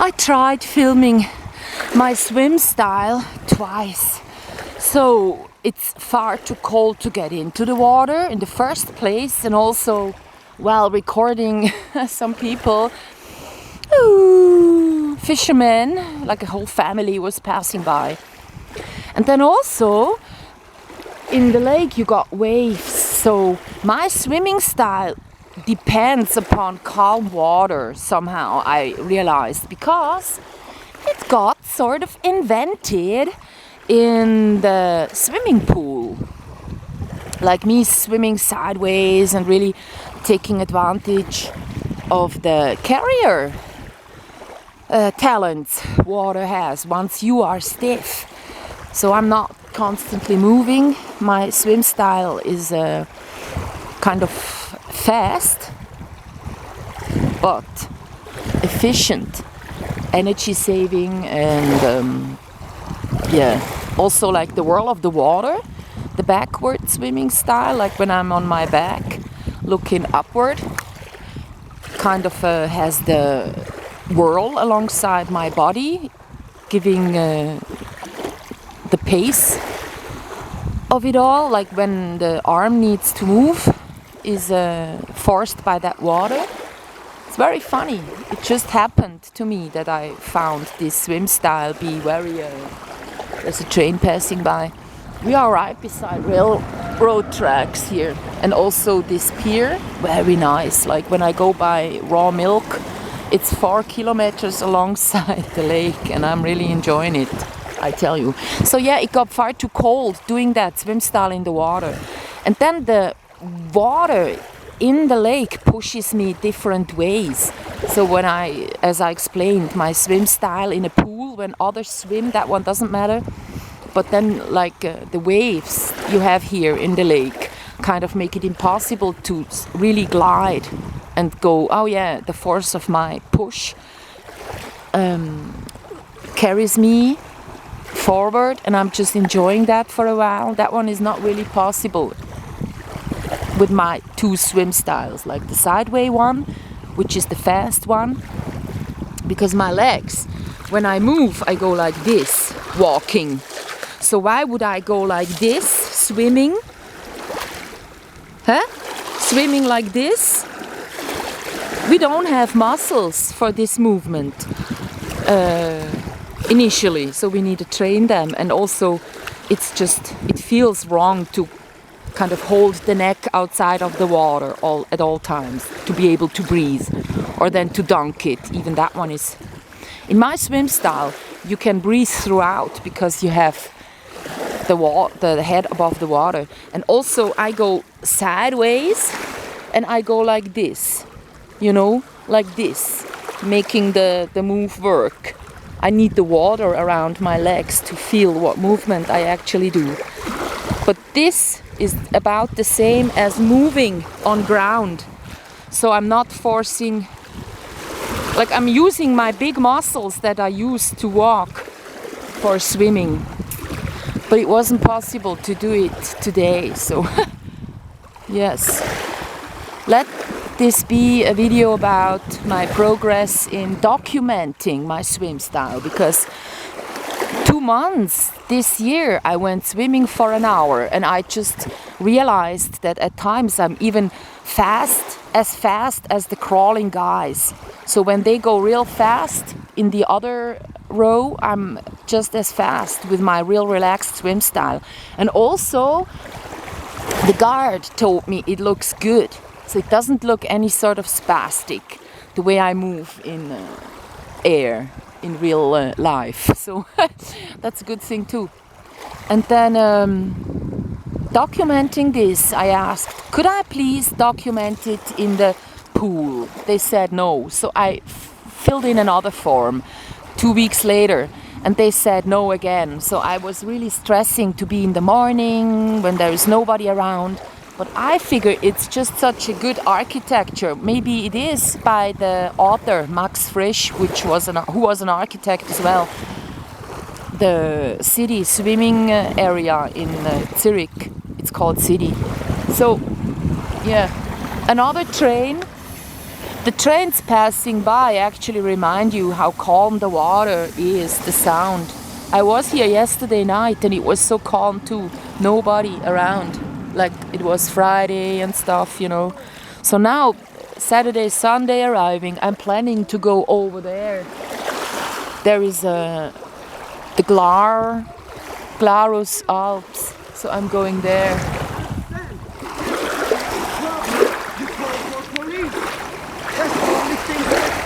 I tried filming my swim style twice. So it's far too cold to get into the water in the first place, and also while recording some people, fishermen, like a whole family was passing by. And then also in the lake you got waves, so my swimming style depends upon calm water somehow, I realized, because it got sort of invented in the swimming pool. Like me swimming sideways and really taking advantage of the carrier talent water has once you are stiff. So I'm not constantly moving. My swim style is kind of fast but efficient, energy saving, and also like the whirl of the water, the backward swimming style, like when I'm on my back looking upward, kind of has the whirl alongside my body, giving the pace of it all, like when the arm needs to move is forced by that water. It's very funny. It just happened to me that I found this swim style be very... there's a train passing by. We are right beside railroad tracks here. And also this pier, very nice. Like when I go buy raw milk, it's 4 kilometers alongside the lake, and I'm really enjoying it, I tell you. So yeah, it got far too cold doing that swim style in the water. And then the water in the lake pushes me different ways. So when as I explained, my swim style in a pool, when others swim, that one doesn't matter. But then like the waves you have here in the lake kind of make it impossible to really glide and go, oh yeah, the force of my push carries me forward, and I'm just enjoying that for a while. That one is not really possible with my two swim styles, like the sideway one, which is the fast one, because my legs, when I move, I go like this, walking. So why would I go like this, swimming? Swimming like this? We don't have muscles for this movement initially, so we need to train them. And also it feels wrong to kind of hold the neck outside of the water at all times to be able to breathe, or then to dunk it. Even that one is... In my swim style, you can breathe throughout because you have the head above the water. And also I go sideways and I go like this, like this, making the move work. I need the water around my legs to feel what movement I actually do. But this is about the same as moving on ground. So I'm not forcing, like I'm using my big muscles that I use to walk for swimming. But it wasn't possible to do it today, so yes. Let this be a video about my progress in documenting my swim style, because 2 months this year I went swimming for an hour, and I just realized that at times I'm even fast as the crawling guys. So when they go real fast in the other row, I'm just as fast with my real relaxed swim style. And also the guard told me it looks good, so it doesn't look any sort of spastic the way I move in air in real life. So that's a good thing too. And then documenting this, I asked, could I please document it in the pool? They said no. So I filled in another form 2 weeks later, and they said no again. So I was really stressing to be in the morning when there is nobody around. But I figure it's just such a good architecture. Maybe it is by the author Max Frisch, who was an architect as well. The city swimming area in Zurich, it's called City. So yeah, another train The trains passing by actually remind you how calm the water is, the sound. I was here yesterday night and it was so calm too. Nobody around. Like it was Friday and stuff, you know. So now, Saturday, Sunday arriving, I'm planning to go over there. There is the Glarus Alps. So I'm going there.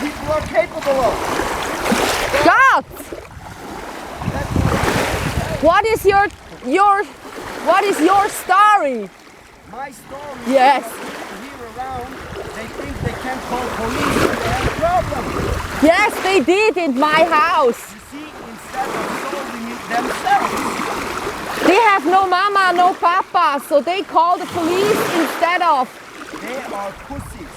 People are capable of. God! What is your story? My story Yes. is that here around, they think they can call police when they have a problem. Yes, they did in my house. You see, instead of solving it themselves. They have no mama, no papa, so they call the police instead of. They are pussies.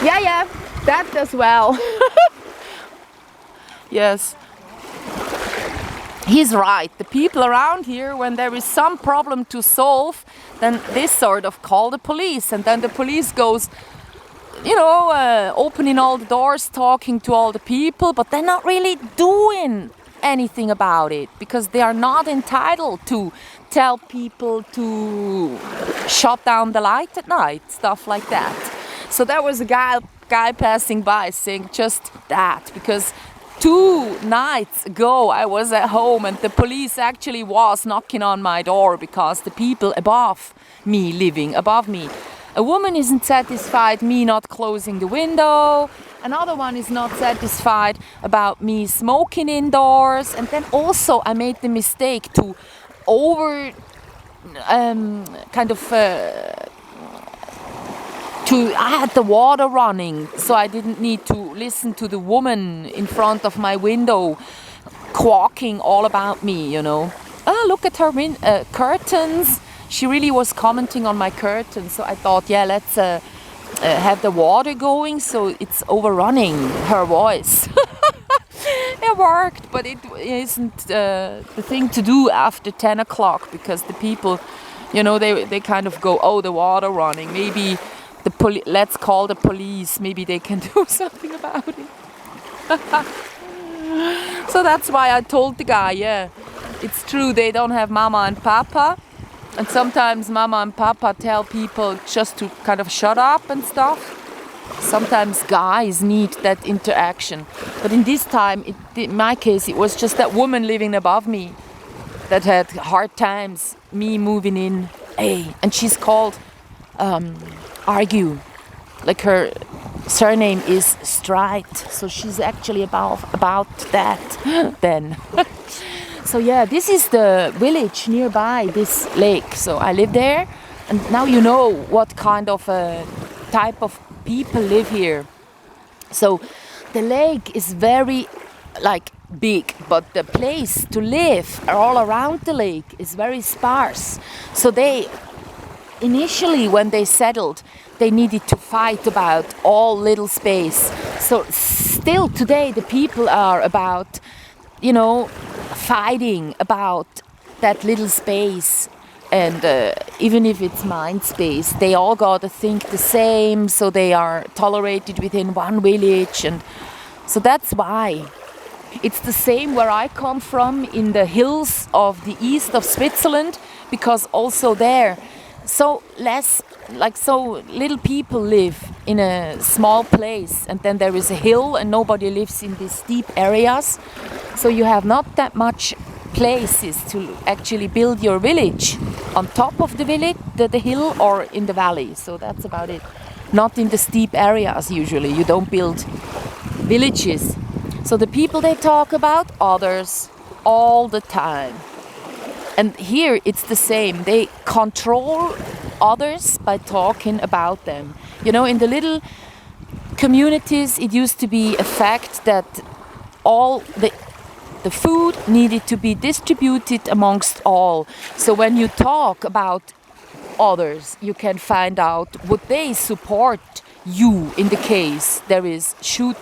Yeah, that as well. Yes. He's right. The people around here, when there is some problem to solve, then they sort of call the police, and then the police goes, opening all the doors, talking to all the people, but they're not really doing anything about it because they are not entitled to tell people to shut down the light at night, stuff like that. So there was a guy passing by saying just that, because 2 nights ago I was at home and the police actually was knocking on my door because the people living above me. A woman isn't satisfied me not closing the window. Another one is not satisfied about me smoking indoors. And then also I made the mistake to I had the water running, so I didn't need to listen to the woman in front of my window quawking all about me, you know. Look at her curtains. She really was commenting on my curtains, so I thought, yeah, let's have the water going so it's overrunning her voice. It worked, but it isn't the thing to do after 10 o'clock because the people, they kind of go, oh, the water running, maybe let's call the police, maybe they can do something about it. So that's why I told the guy, yeah, it's true, they don't have mama and papa, and sometimes mama and papa tell people just to kind of shut up and stuff. Sometimes guys need that interaction, but in this time, in my case, it was just that woman living above me that had hard times me moving in. Hey, and she's called Argue, like her surname is Stride, so she's actually about that then. So yeah, this is the village nearby this lake, so I live there, and now you know what kind of type of people live here. So the lake is very big, but the place to live all around the lake is very sparse. So they initially, when they settled, they needed to fight about all little space. So still today the people are about, fighting about that little space. And even if it's mind space, they all gotta think the same, so they are tolerated within one village. And so that's why. It's the same where I come from, in the hills of the east of Switzerland, because also there, so little people live in a small place, and then there is a hill and nobody lives in these steep areas. So you have not that much places to actually build your village on top of the village, the hill, or in the valley. So that's about it. Not in the steep areas usually. You don't build villages. So the people, they talk about others all the time. And here it's the same. They control others by talking about them. In the little communities, it used to be a fact that all the food needed to be distributed amongst all. So when you talk about others, you can find out would they support you in the case there is food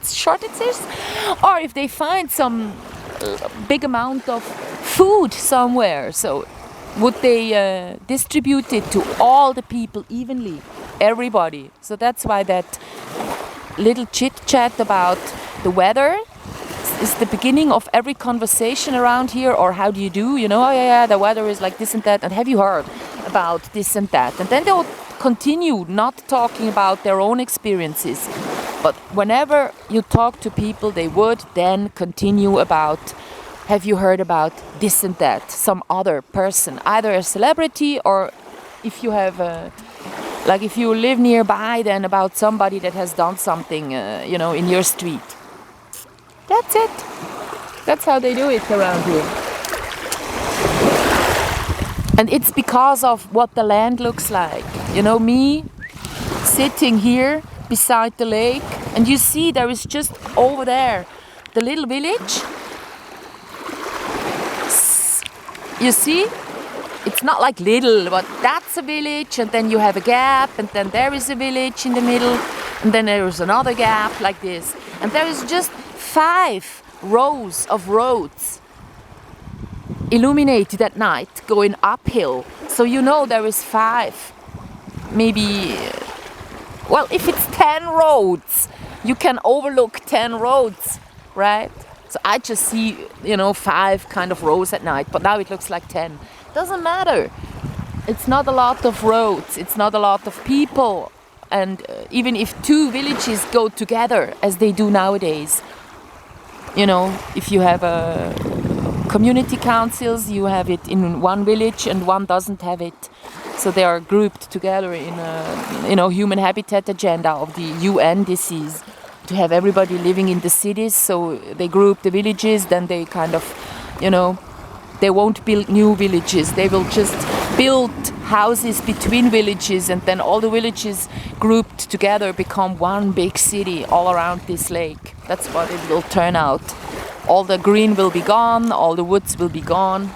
shortages, or if they find some big amount of food somewhere, so would they distribute it to all the people evenly? everybody. So that's why that little chit chat about the weather is the beginning of every conversation around here. Or how do you do? You know, oh yeah, the weather is like this and that. And have you heard about this and that? And then they will continue not talking about their own experiences. But whenever you talk to people, they would then continue about, have you heard about this and that? Some other person, either a celebrity, or if you have like if you live nearby, then about somebody that has done something, you know, in your street. That's it. That's how they do it around here. And it's because of what the land looks like. You know, me sitting here beside the lake, and you see there is just over there the little village. You see? It's not like little, but that's a village, and then you have a gap, and then there is a village in the middle, and then there is another gap like this. And there is just 5 rows of roads illuminated at night going uphill. So you know there is 5, maybe, well, if it's 10 roads, you can overlook 10 roads, right? So I just see, you know, 5 kind of rows at night, but now it looks like 10. Doesn't matter. It's not a lot of roads, it's not a lot of people. And even if 2 villages go together, as they do nowadays, you know, if you have community councils, you have it in one village and one doesn't have it. So they are grouped together in a, you know, human habitat agenda of the UN. This is to have everybody living in the cities. So they group the villages, then they kind of, you know, they won't build new villages. They will just build houses between villages, and then all the villages grouped together become one big city all around this lake. That's what it will turn out. All the green will be gone, all the woods will be gone.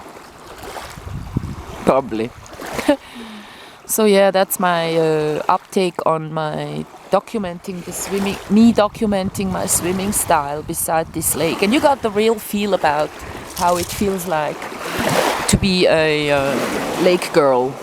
Probably. So yeah, that's my uptake on my documenting the swimming, me documenting my swimming style beside this lake. And you got the real feel about how it feels like to be a lake girl.